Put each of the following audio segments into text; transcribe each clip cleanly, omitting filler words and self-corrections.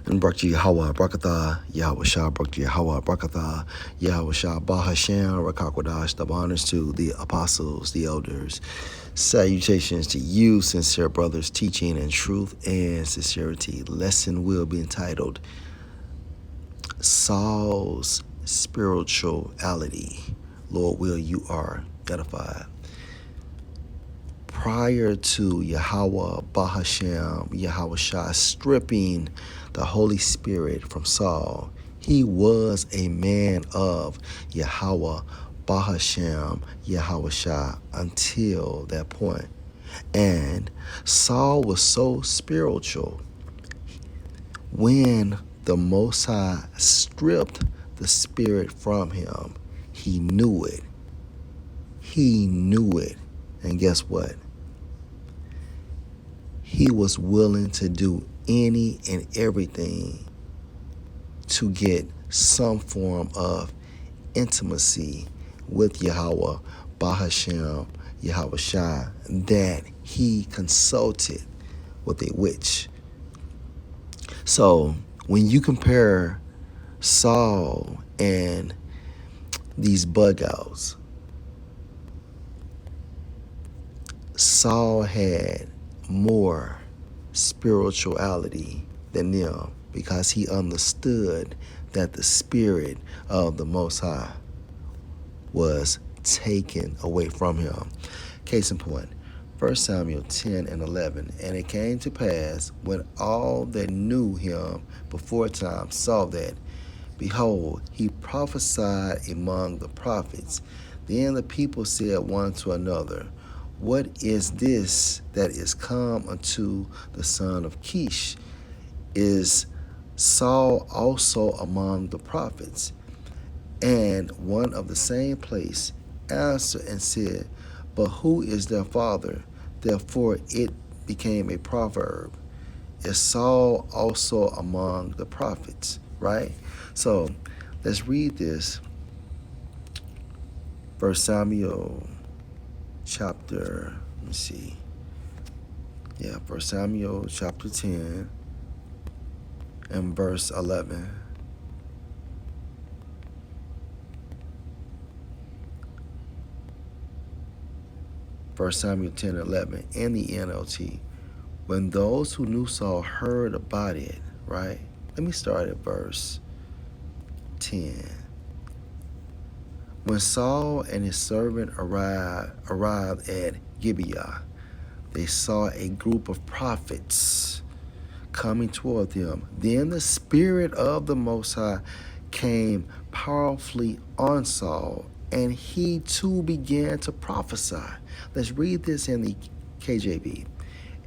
And Brakti Yahweh Brakatha, Yahweh Shah Brakti Yahweh Brakatha, Yahweh Shah Bahashem, Rakakwadash, the honors to the apostles, the elders. Salutations to you, sincere brothers, teaching in truth and sincerity. Lesson will be entitled Saul's Spirituality. Lord will, you are edified. Prior to Yahweh Bahashem, Yahweh Shah stripping the Holy Spirit from Saul, he was a man of Yahweh Bahashem, Yahweh Shah until that point. And Saul was so spiritual when the Most High stripped the spirit from him. He knew it. He knew it. And guess what? He was willing to do any and everything to get some form of intimacy with Yahweh Bahashem, Yahweh Shah, that he consulted with a witch. So when you compare Saul and these bug outs, Saul had more spirituality than them because he understood that the spirit of the Most High was taken away from him. Case in point, 1 Samuel 10 and 11. And it came to pass when all that knew him before time saw that, behold, he prophesied among the prophets. Then the people said one to another, what is this that is come unto the son of Kish? Is Saul also among the prophets? And one of the same place answered and said, but who is their father? Therefore it became a proverb. Is Saul also among the prophets? Right? So let's read this. 1 Samuel chapter, let me see. 1 Samuel chapter 10 and verse 11. First Samuel 10:11 in the NLT. When those who knew Saul heard about it, right? Let me start at verse 10. When Saul and his servant arrived at Gibeah, they saw a group of prophets coming toward them. Then the Spirit of the Most High came powerfully on Saul, and he too began to prophesy. Let's read this in the KJV.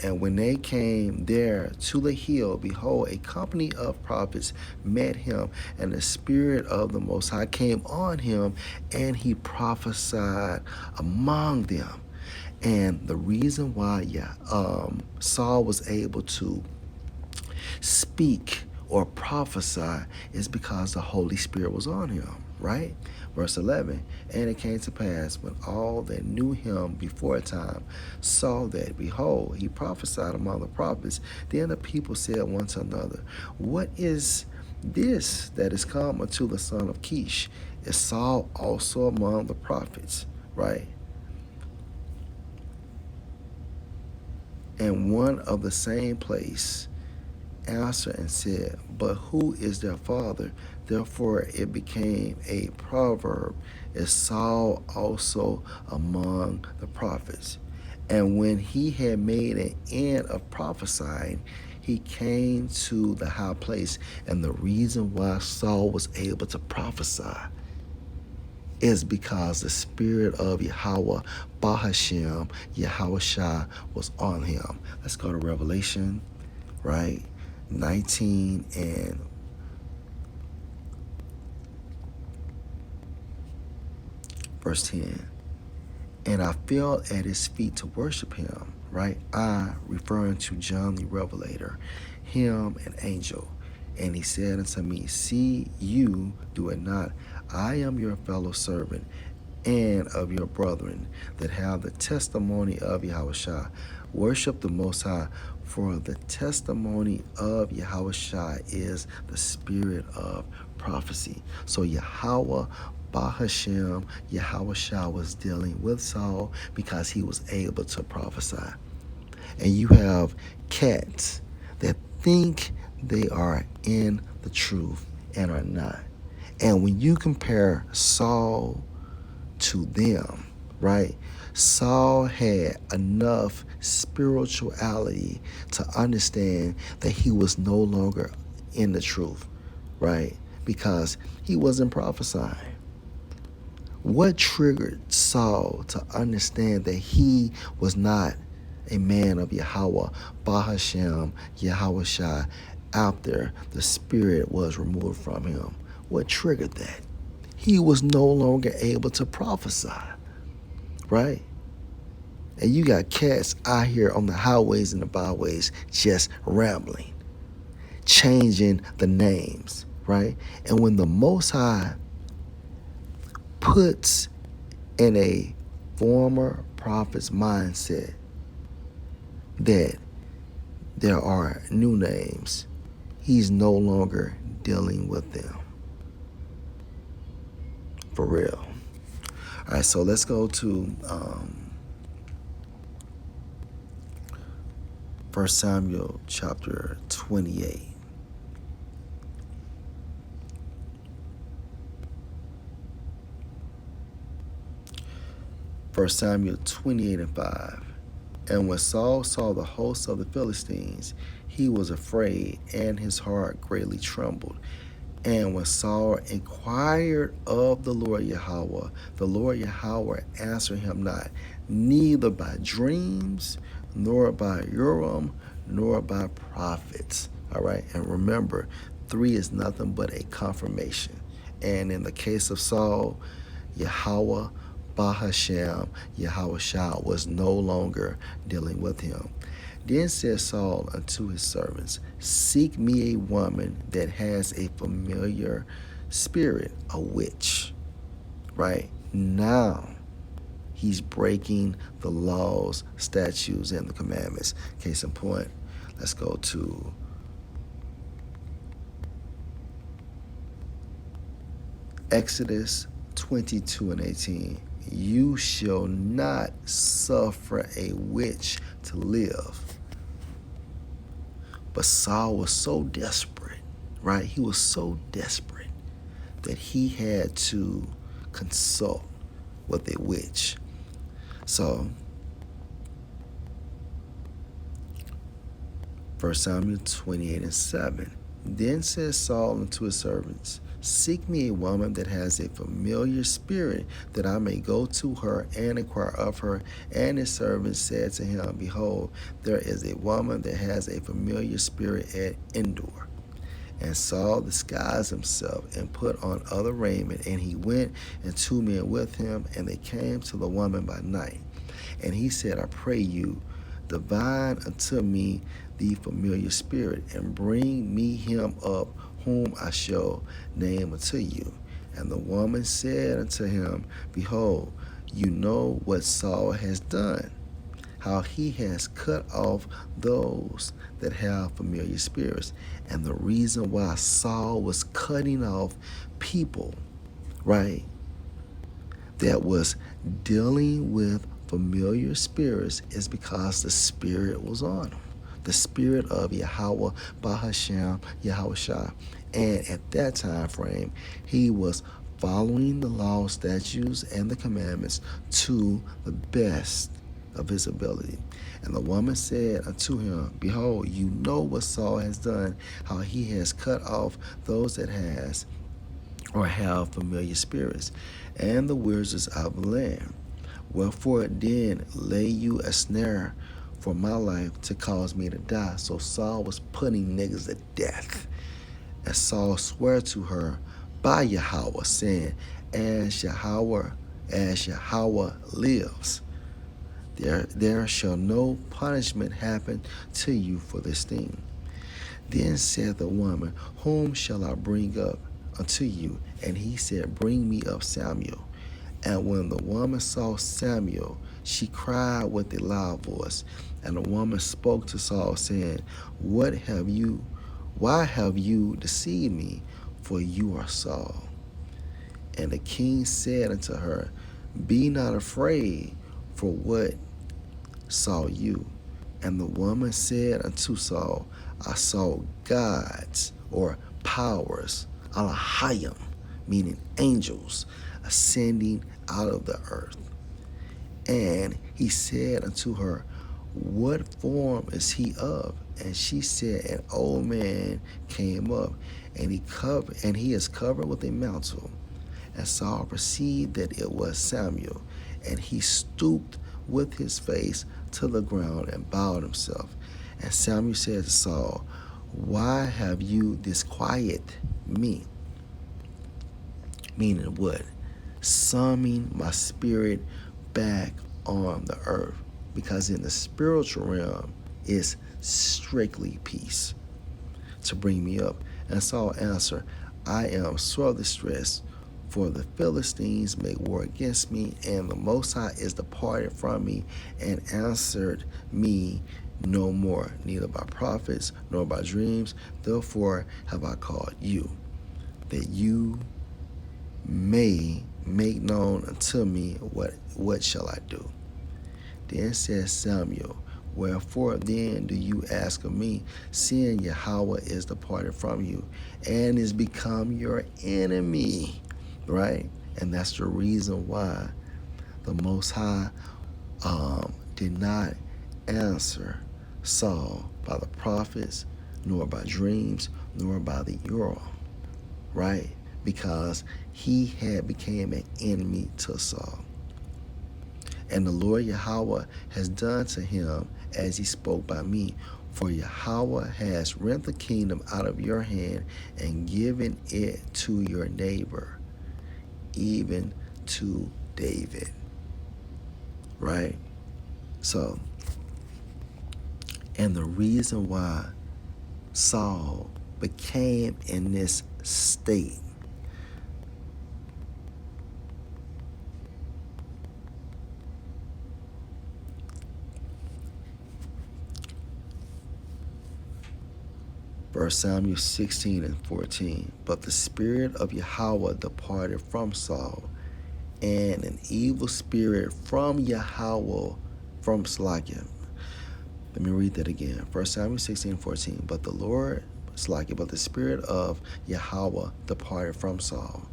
And when they came there to the hill, behold, a company of prophets met him, and the Spirit of the Most High came on him, and he prophesied among them. And the reason why Saul was able to speak or prophesy is because the Holy Spirit was on him, right? Verse 11, and it came to pass when all that knew him before a time saw that, behold, he prophesied among the prophets. Then the people said one to another, what is this that is come unto the son of Kish? Is Saul also among the prophets, right? And one of the same place answered and said, but who is their father? Therefore it became a proverb, is Saul also among the prophets? And when he had made an end of prophesying, he came to the high place. And the reason why Saul was able to prophesy is because the Spirit of Yahweh Bahashem, Yahweh Shah, was on him. Let's go to Revelation, right? 19 and verse 10. And I fell at his feet to worship him, right? I, referring to John the Revelator, him an angel. And he said unto me, see, you do it not. I am your fellow servant and of your brethren that have the testimony of Yahweh Shah. Worship the Most High, For the testimony of Yahushua is the spirit of prophecy. So Yahweh Bahashem, Yahushua was dealing with Saul because he was able to prophesy. And you have cats that think they are in the truth and are not. And when you compare Saul to them, right? Saul had enough spirituality to understand that he was no longer in the truth, right? Because he wasn't prophesying. What triggered Saul to understand that he was not a man of Yahweh, Bahashem, Yahushua, after the spirit was removed from him? What triggered that? He was no longer able to prophesy, right? And you got cats out here on the highways and the byways just rambling, changing the names, right? And when the Most High puts in a former prophet's mindset that there are new names, he's no longer dealing with them. For real. All right, so let's go to 1 Samuel chapter 28. First Samuel 28 and 5. And when Saul saw the hosts of the Philistines, he was afraid, and his heart greatly trembled. And when Saul inquired of the Lord Yahweh answered him not, neither by dreams, nor by Urim, nor by prophets. All right, and remember, 3 is nothing but a confirmation. And in the case of Saul, Yahweh, Bahashem, Yahushua was no longer dealing with him. Then said Saul unto his servants, seek me a woman that has a familiar spirit, a witch. Right? Now, he's breaking the laws, statutes, and the commandments. Case in point, let's go to Exodus 22 and 18. You shall not suffer a witch to live. But Saul was so desperate, right? He was so desperate that he had to consult with a witch. So, 1 Samuel 28 and 7. Then said Saul unto his servants, seek me a woman that has a familiar spirit, that I may go to her and inquire of her. And his servant said to him, behold, there is a woman that has a familiar spirit at Endor. And Saul disguised himself and put on other raiment, and he went, and 2 men with him, and they came to the woman by night. And he said, I pray you, divine unto me the familiar spirit, and bring me him up, whom I shall name unto you. And the woman said unto him, behold, you know what Saul has done, how he has cut off those that have familiar spirits. And the reason why Saul was cutting off people, right, that was dealing with familiar spirits is because the spirit was on him. The spirit of Yahweh, Bahashem, Yahushua. And at that time frame, he was following the law, statutes, and the commandments to the best of his ability. And the woman said unto him, behold, you know what Saul has done, how he has cut off those that has or have familiar spirits, and the wizards of the land. Wherefore then lay you a snare for my life to cause me to die. So Saul was putting niggas to death. And Saul swore to her by Yahweh, saying, as Yahweh lives, there shall no punishment happen to you for this thing. Then said the woman, whom shall I bring up unto you? And he said, bring me up Samuel. And when the woman saw Samuel, she cried with a loud voice. And the woman spoke to Saul, saying, Why have you deceived me? For you are Saul. And the king said unto her, Be not afraid, for what saw you? And the woman said unto Saul, I saw gods or powers, Alahayim, meaning angels, ascending out of the earth. And he said unto her, What form is he of? And she said, An old man came up, and he is covered with a mantle. And Saul perceived that it was Samuel, and he stooped with his face to the ground and bowed himself. And Samuel said to Saul, Why have you disquieted me? Meaning what? Summoning my spirit back on the earth. Because in the spiritual realm is strictly peace to bring me up. And Saul answered, I am sore distressed, for the Philistines make war against me, and the Most High is departed from me, and answered me no more, neither by prophets nor by dreams. Therefore have I called you, that you may make known unto me what shall I do. Then said Samuel, Wherefore then do you ask of me, seeing Yahweh is departed from you, and is become your enemy? Right? And that's the reason why the Most High did not answer Saul by the prophets, nor by dreams, nor by the Urim. Right? Because he had became an enemy to Saul. And the Lord Yahweh has done to him as he spoke by me. For Yahweh has rent the kingdom out of your hand and given it to your neighbor, even to David. Right? So, and the reason why Saul became in this state First Samuel 16 and 14. But the spirit of Yahweh departed from Saul, and an evil spirit from Yahweh from Slakia. Let me read that again. First Samuel 16 and 14. But the spirit of Yahweh departed from Saul,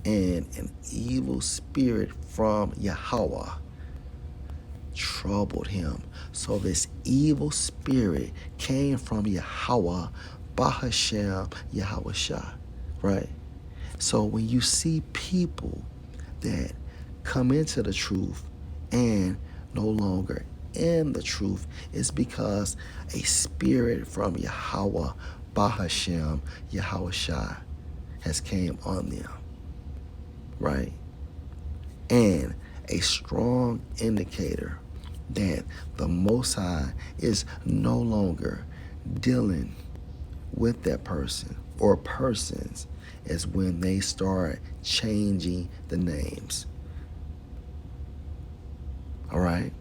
and an evil spirit from Yahweh troubled him. So this evil spirit came from Yahweh, Bahashem, Yahweh Shah, right? So when you see people that come into the truth and no longer in the truth, it's because a spirit from Yahweh, Bahashem, Yahweh Shah has came on them, right? And a strong indicator that the Most High is no longer dealing with that person or persons is when they start changing the names. All right?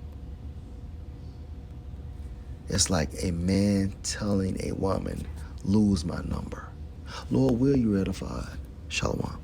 It's like a man telling a woman, lose my number. Lord, will you edify? Shalom.